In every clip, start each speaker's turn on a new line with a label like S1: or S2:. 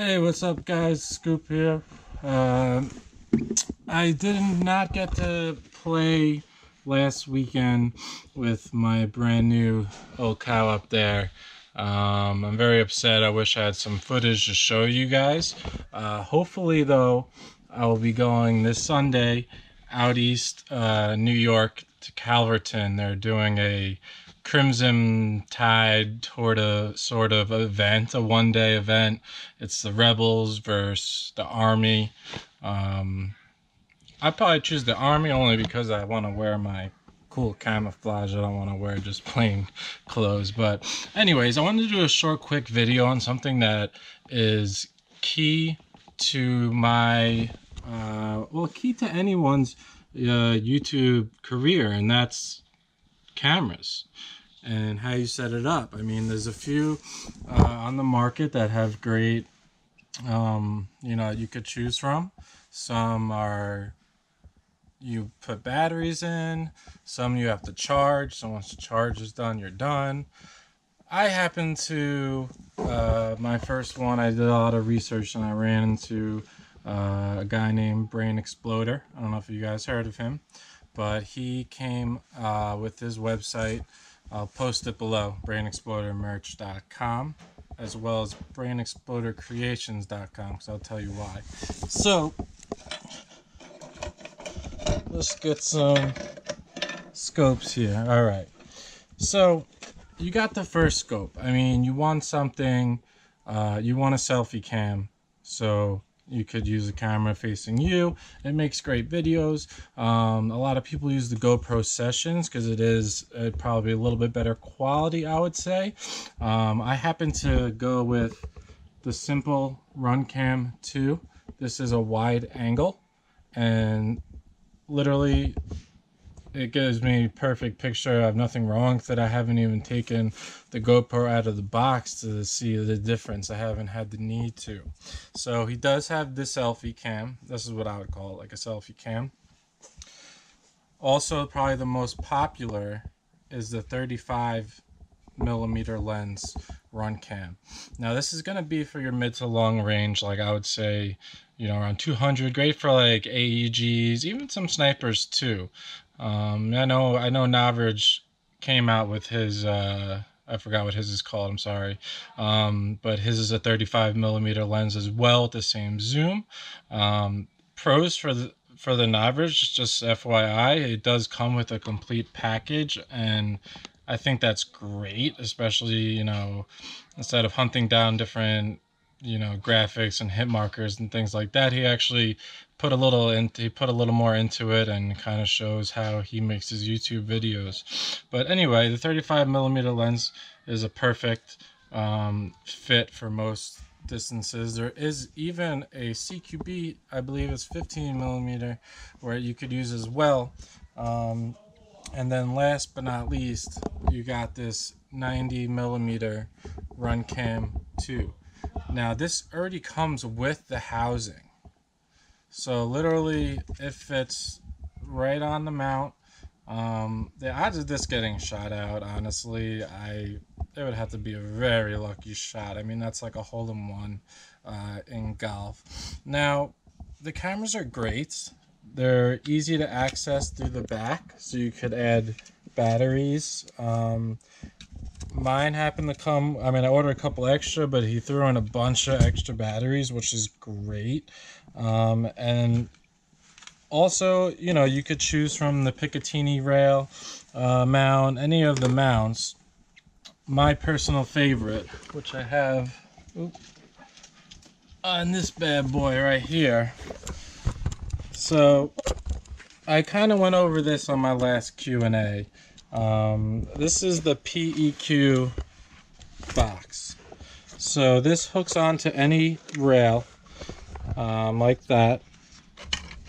S1: Hey, what's up, guys? Scoop here. I did not get to play last weekend with my brand new old cow up there. I'm very upset. I wish I had some footage to show you guys. Hopefully, though, I will be going this Sunday out east, New York to Calverton. They're doing a Crimson Tide sort of event, a one-day event. It's the Rebels versus the Army. I'd probably choose the Army only because I want to wear my cool camouflage. I don't want to wear just plain clothes. But anyways, I wanted to do a short, quick video on something that is key to my, key to anyone's YouTube career, and that's cameras and how you set it up. I mean, there's a few on the market that have great, you could choose from. Some are you put batteries in, some you have to charge. So once the charge is done, you're done. I happen to, my first one, I did a lot of research and I ran into a guy named Brainexploder. I don't know if you guys heard of him, but he came with his website. I'll post it below, brainexplodermerch.com, as well as brainexplodercreations.com, because I'll tell you why. So let's get some scopes here. All right. So you got the first scope. I mean, you want something, you want a selfie cam. So you could use a camera facing you. It makes great videos. A lot of people use the GoPro Sessions because it is probably a little bit better quality, I would say. I happen to go with the simple Runcam 2. This is a wide angle, and literally it gives me a perfect picture. I have nothing wrong with it. I haven't even taken the GoPro out of the box to see the difference. I haven't had the need to. So he does have the selfie cam. This is what I would call it, like a selfie cam. Also, probably the most popular is the 35mm lens Runcam. Now this is going to be for your mid to long range, like I would say, around 200. Great for like AEGs, even some snipers too. I know Novritsch came out with his, I forgot what his is called, I'm sorry. But his is a 35mm lens as well with the same zoom. Pros for the Novritsch, just FYI, it does come with a complete package, and I think that's great, especially, instead of hunting down different, graphics and hit markers and things like that, he actually put a little more into it and kind of shows how he makes his YouTube videos. But anyway, the 35mm lens is a perfect fit for most distances. There is even a CQB, I believe it's 15mm, where you could use as well. And then last but not least, you got this 90mm Runcam 2. Now this already comes with the housing. So literally it fits right on the mount. The odds of this getting shot out, honestly, it would have to be a very lucky shot. I mean, that's like a hole-in-one in golf. Now, the cameras are great. They're easy to access through the back, so you could add batteries. Mine happened to come, I ordered a couple extra, but he threw in a bunch of extra batteries, which is great. And also, you could choose from the Picatinny rail mount, any of the mounts. My personal favorite, which I have on this bad boy right here. So I kind of went over this on my last Q&A. This is the PEQ box. So this hooks onto any rail like that.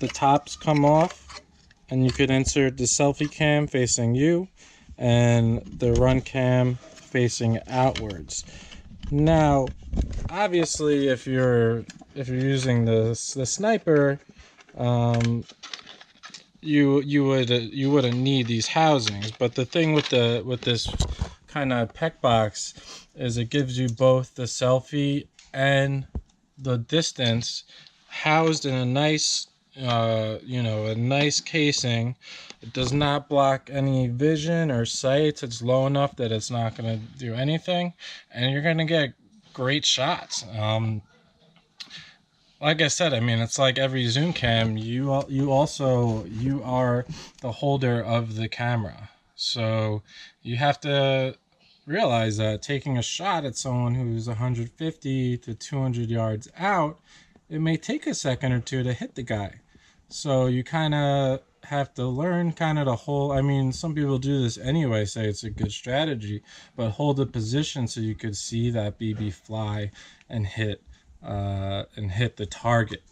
S1: The tops come off and you could insert the selfie cam facing you and the Runcam facing outwards. Now obviously if you're using the sniper, you wouldn't need these housings. But the thing with this kind of PEQ box is it gives you both the selfie and the distance housed in a nice, a nice casing. It does not block any vision or sights. It's low enough that it's not going to do anything, and you're going to get great shots. Like I said, I mean, it's like every Zoomcam. You are the holder of the camera, so you have to realize that taking a shot at someone who's 150 to 200 yards out, it may take a second or two to hit the guy. So you kind of have to learn kind of the whole. I mean, some people do this anyway, say it's a good strategy, but hold the position so you could see that BB fly and hit the target.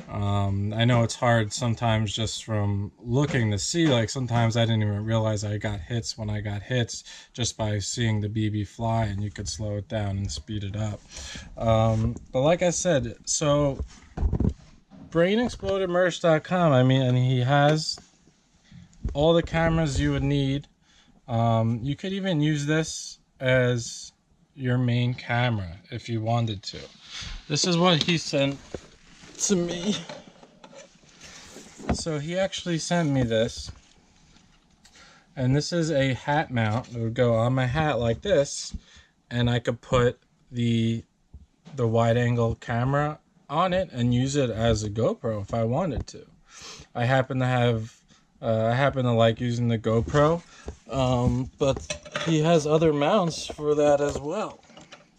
S1: I know it's hard sometimes just from looking to see. Like sometimes I didn't even realize I got hits when I got hits just by seeing the BB fly, and you could slow it down and speed it up. But like I said, so Brainexplodermerch.com, I mean, and he has all the cameras you would need. You could even use this as your main camera if you wanted to. This is what he sent to me. So he actually sent me this, and this is a hat mount. It would go on my hat like this, and I could put the wide angle camera on it and use it as a GoPro if I wanted to. I happen to like using the GoPro, but he has other mounts for that as well.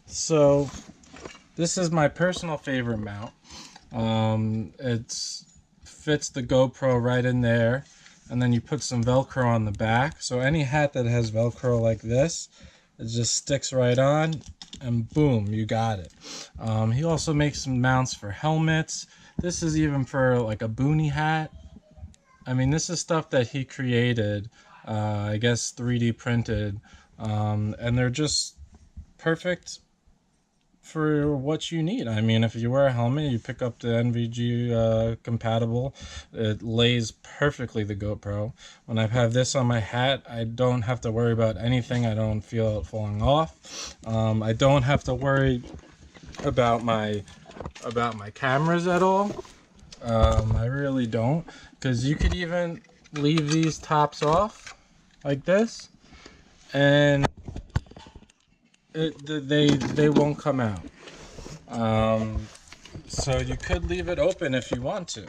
S1: So this is my personal favorite mount. It fits the GoPro right in there, and then you put some Velcro on the back. So any hat that has Velcro like this, it just sticks right on, and boom, you got it. He also makes some mounts for helmets. This is even for like a boonie hat. I mean, this is stuff that he created, I guess 3D printed, and they're just perfect for what you need. I mean, if you wear a helmet, you pick up the NVG compatible. It lays perfectly the GoPro. When I have this on my hat, I don't have to worry about anything. I don't feel it falling off. I don't have to worry about my cameras at all. I really don't, because you could even leave these tops off like this, and they won't come out. So you could leave it open if you want to,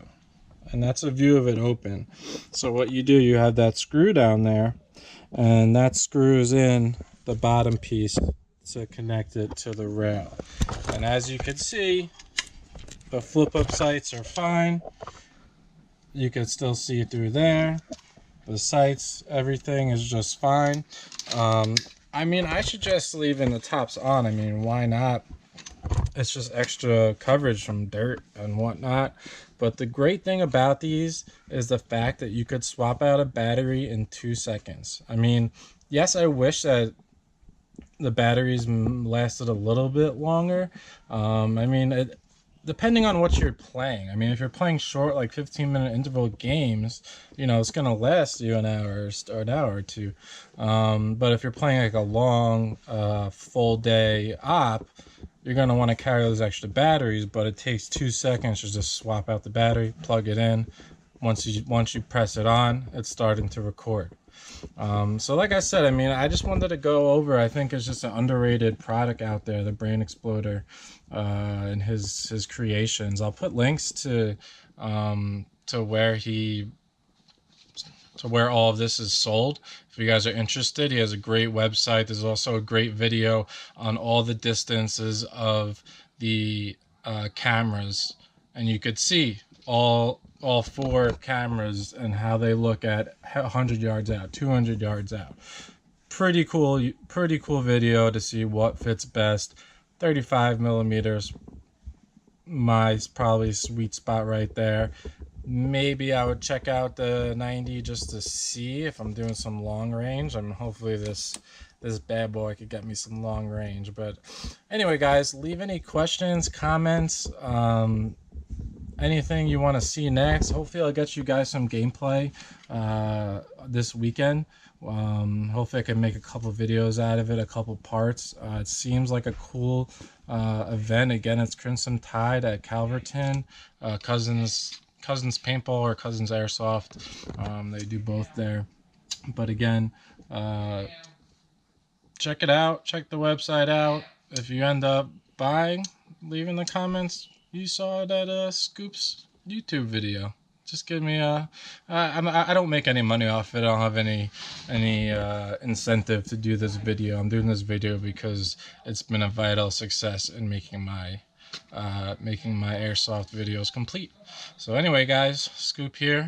S1: and that's a view of it open. So what you do, you have that screw down there, and that screws in the bottom piece to connect it to the rail. And as you can see, the flip up sights are fine. You can still see through there. The sights, everything is just fine. I mean, I should just leave the tops on. I mean, why not? It's just extra coverage from dirt and whatnot. But the great thing about these is the fact that you could swap out a battery in 2 seconds. I mean, yes, I wish that the batteries lasted a little bit longer. I mean, depending on what you're playing. I mean, if you're playing short, like 15-minute interval games, you know, it's going to last you an hour or an hour or two. But if you're playing like a long, full day op, you're going to want to carry those extra batteries, but it takes 2 seconds to just swap out the battery, plug it in. Once you press it on, it's starting to record. So like I said, I mean, I just wanted to go over, I think it's just an underrated product out there, the Brainexploder, and his creations. I'll put links to where all of this is sold. If you guys are interested, he has a great website. There's also a great video on all the distances of the cameras, and you could see all 4 cameras and how they look at 100 yards out, 200 yards out. Pretty cool video to see what fits best. 35 millimeters, my probably sweet spot right there. Maybe I would check out the 90 just to see if I'm doing some long range. I mean, hopefully this bad boy could get me some long range. But anyway, guys, leave any questions, comments, anything you want to see next. Hopefully I'll get you guys some gameplay this weekend. Hopefully I can make a couple videos out of it, a couple parts. It seems like a cool event. Again, it's Crimson Tide at Calverton. Cousins Paintball or Cousins Airsoft. They do both there. But again, check it out. Check the website out. If you end up buying, leave in the comments you saw that Scoop's YouTube video. Just give me I don't make any money off it. I don't have any incentive to do this video. I'm doing this video because it's been a vital success in making my airsoft videos complete. So anyway, guys, Scoop here.